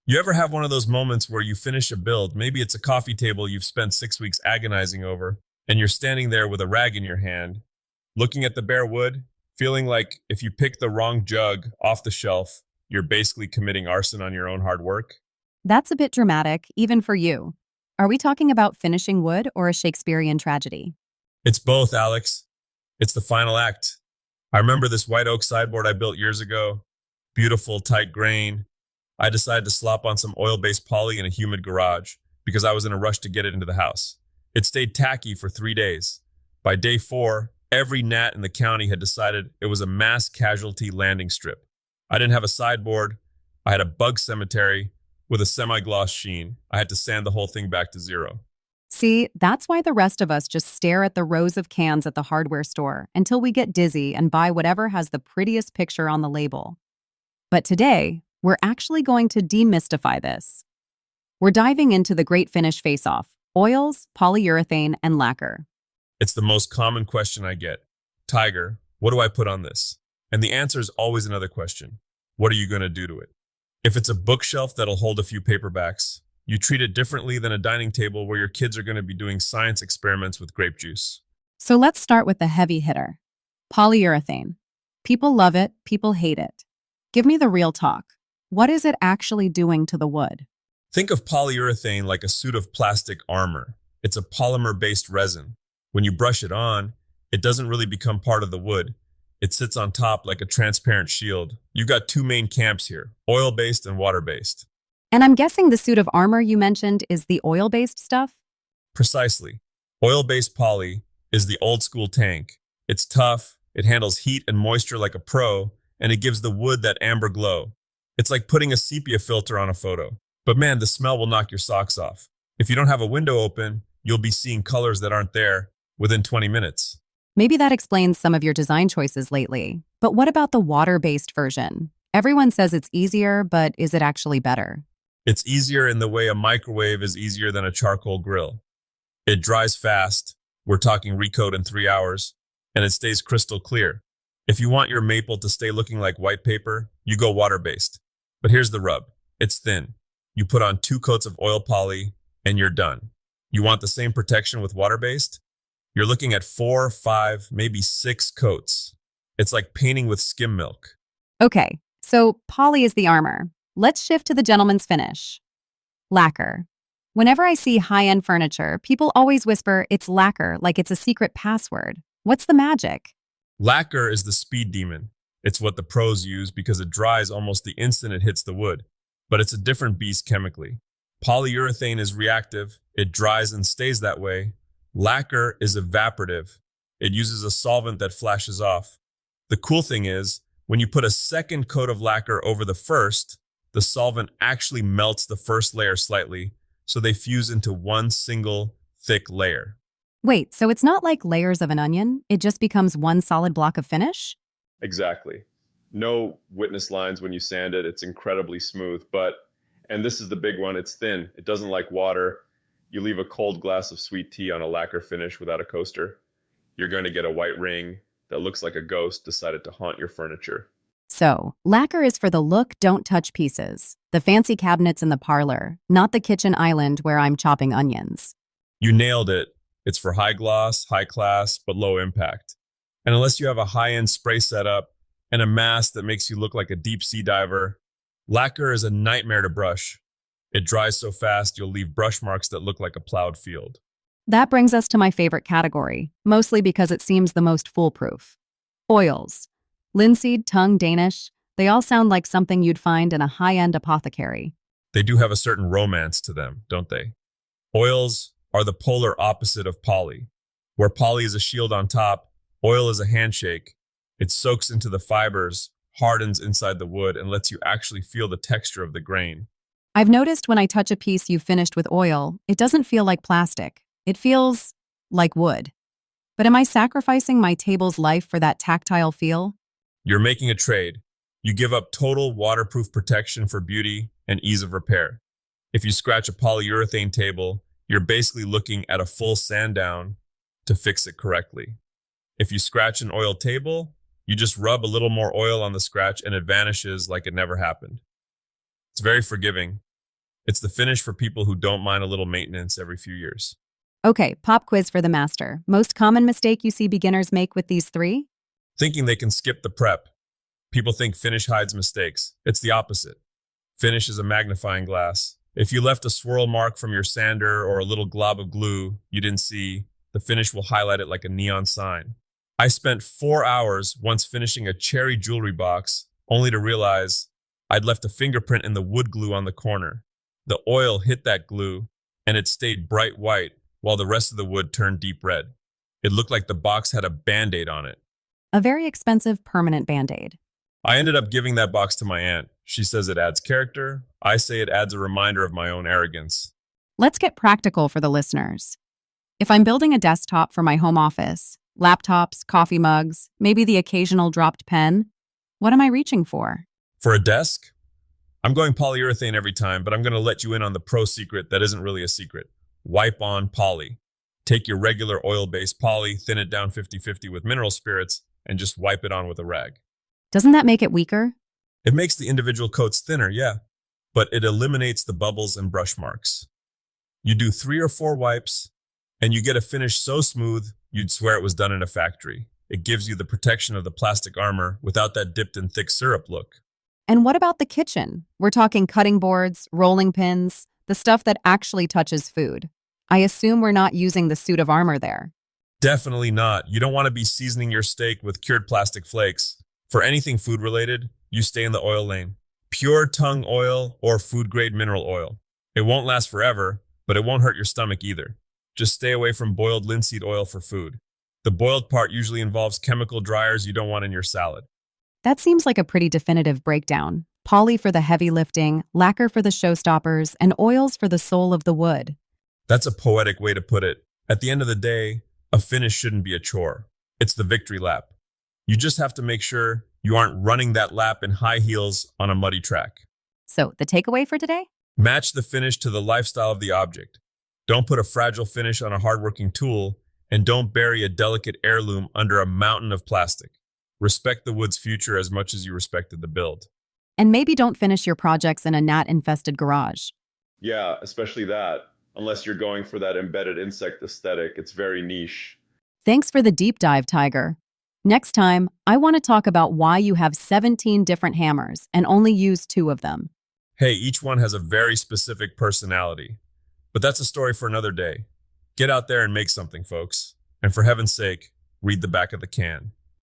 You ever have one of those moments where you finish a build, maybe it's a coffee table you've spent 6 weeks agonizing over, and you're standing there with a rag in your hand, looking at the bare wood, feeling like if you pick the wrong jug off the shelf, you're basically committing arson on your own hard work? That's a bit dramatic, even for you. Are we talking about finishing wood or a Shakespearean tragedy? It's both, Alex. It's the final act. I remember this white oak sideboard I built years ago. Beautiful, tight grain. I decided to slop on some oil-based poly in a humid garage because I was in a rush to get it into the house. It stayed tacky for 3 days. By day 4, every gnat in the county had decided it was a mass casualty landing strip. I didn't have a sideboard. I had a bug cemetery with a semi-gloss sheen. I had to sand the whole thing back to zero. See, that's why the rest of us just stare at the rows of cans at the hardware store until we get dizzy and buy whatever has the prettiest picture on the label. But today, we're actually going to demystify this. We're diving into the Great Finish face-off: oils, polyurethane, and lacquer. It's the most common question I get. Tiger, what do I put on this? And the answer is always another question. What are you going to do to it? If it's a bookshelf that'll hold a few paperbacks, you treat it differently than a dining table where your kids are going to be doing science experiments with grape juice. So let's start with the heavy hitter: polyurethane. People love it, people hate it. Give me the real talk. What is it actually doing to the wood? Think of polyurethane like a suit of plastic armor. It's a polymer-based resin. When you brush it on, it doesn't really become part of the wood. It sits on top like a transparent shield. You've got two main camps here: oil-based and water-based. And I'm guessing the suit of armor you mentioned is the oil-based stuff? Precisely. Oil-based poly is the old-school tank. It's tough, it handles heat and moisture like a pro, and it gives the wood that amber glow. It's like putting a sepia filter on a photo. But man, the smell will knock your socks off. If you don't have a window open, you'll be seeing colors that aren't there within 20 minutes. Maybe that explains some of your design choices lately. But what about the water-based version? Everyone says it's easier, but is it actually better? It's easier in the way a microwave is easier than a charcoal grill. It dries fast, we're talking recoat in 3 hours, and it stays crystal clear. If you want your maple to stay looking like white paper, you go water-based. But here's the rub. It's thin. You put on 2 coats of oil poly, and you're done. You want the same protection with water-based? You're looking at 4, 5, maybe 6 coats. It's like painting with skim milk. Okay, so poly is the armor. Let's shift to the gentleman's finish. Lacquer. Whenever I see high-end furniture, people always whisper it's lacquer like it's a secret password. What's the magic? Lacquer is the speed demon. It's what the pros use because it dries almost the instant it hits the wood. But it's a different beast chemically. Polyurethane is reactive. It dries and stays that way. Lacquer is evaporative. It uses a solvent that flashes off. The cool thing is, when you put a second coat of lacquer over the first, the solvent actually melts the first layer slightly, so they fuse into one single thick layer. Wait, so it's not like layers of an onion? It just becomes one solid block of finish? Exactly. No witness lines when you sand it. It's incredibly smooth, and this is the big one, it's thin. It doesn't like water. You leave a cold glass of sweet tea on a lacquer finish without a coaster, you're going to get a white ring that looks like a ghost decided to haunt your furniture. So, lacquer is for the look, don't touch pieces. The fancy cabinets in the parlor, not the kitchen island where I'm chopping onions. You nailed it. It's for high gloss, high class, but low impact. And unless you have a high-end spray setup and a mask that makes you look like a deep sea diver, lacquer is a nightmare to brush. It dries so fast you'll leave brush marks that look like a plowed field. That brings us to my favorite category, mostly because it seems the most foolproof. Oils. Linseed, tongue, Danish, they all sound like something you'd find in a high-end apothecary. They do have a certain romance to them, don't they? Oils are the polar opposite of poly. Where poly is a shield on top, oil is a handshake. It soaks into the fibers, hardens inside the wood, and lets you actually feel the texture of the grain. I've noticed when I touch a piece you've finished with oil, it doesn't feel like plastic. It feels like wood. But am I sacrificing my table's life for that tactile feel? You're making a trade. You give up total waterproof protection for beauty and ease of repair. If you scratch a polyurethane table, you're basically looking at a full sand down to fix it correctly. If you scratch an oil table, you just rub a little more oil on the scratch and it vanishes like it never happened. It's very forgiving. It's the finish for people who don't mind a little maintenance every few years. Okay, pop quiz for the master. Most common mistake you see beginners make with these three? Thinking they can skip the prep. People think finish hides mistakes. It's the opposite. Finish is a magnifying glass. If you left a swirl mark from your sander or a little glob of glue you didn't see, the finish will highlight it like a neon sign. I spent 4 hours once finishing a cherry jewelry box, only to realize I'd left a fingerprint in the wood glue on the corner. The oil hit that glue, and it stayed bright white while the rest of the wood turned deep red. It looked like the box had a Band-Aid on it. A very expensive permanent Band-Aid. I ended up giving that box to my aunt. She says it adds character. I say it adds a reminder of my own arrogance. Let's get practical for the listeners. If I'm building a desktop for my home office, laptops, coffee mugs, maybe the occasional dropped pen, what am I reaching for? For a desk, I'm going polyurethane every time, but I'm going to let you in on the pro secret that isn't really a secret. Wipe on poly. Take your regular oil-based poly, thin it down 50-50 with mineral spirits, and just wipe it on with a rag. Doesn't that make it weaker? It makes the individual coats thinner, yeah, but it eliminates the bubbles and brush marks. You do 3 or 4 wipes, and you get a finish so smooth, you'd swear it was done in a factory. It gives you the protection of the plastic armor without that dipped in thick syrup look. And what about the kitchen? We're talking cutting boards, rolling pins, the stuff that actually touches food. I assume we're not using the suit of armor there. Definitely not. You don't want to be seasoning your steak with cured plastic flakes. For anything food related, you stay in the oil lane. Pure tung oil or food grade mineral oil. It won't last forever, but it won't hurt your stomach either. Just stay away from boiled linseed oil for food. The boiled part usually involves chemical dryers you don't want in your salad. That seems like a pretty definitive breakdown. Poly for the heavy lifting, lacquer for the showstoppers, and oils for the soul of the wood. That's a poetic way to put it. At the end of the day, a finish shouldn't be a chore. It's the victory lap. You just have to make sure you aren't running that lap in high heels on a muddy track. So, the takeaway for today? Match the finish to the lifestyle of the object. Don't put a fragile finish on a hardworking tool, and don't bury a delicate heirloom under a mountain of plastic. Respect the wood's future as much as you respected the build. And maybe don't finish your projects in a gnat-infested garage. Yeah, especially that. Unless you're going for that embedded insect aesthetic, it's very niche. Thanks for the deep dive, Tiger. Next time, I want to talk about why you have 17 different hammers and only use 2 of them. Hey, each one has a very specific personality. But that's a story for another day. Get out there and make something, folks. And for heaven's sake, read the back of the can.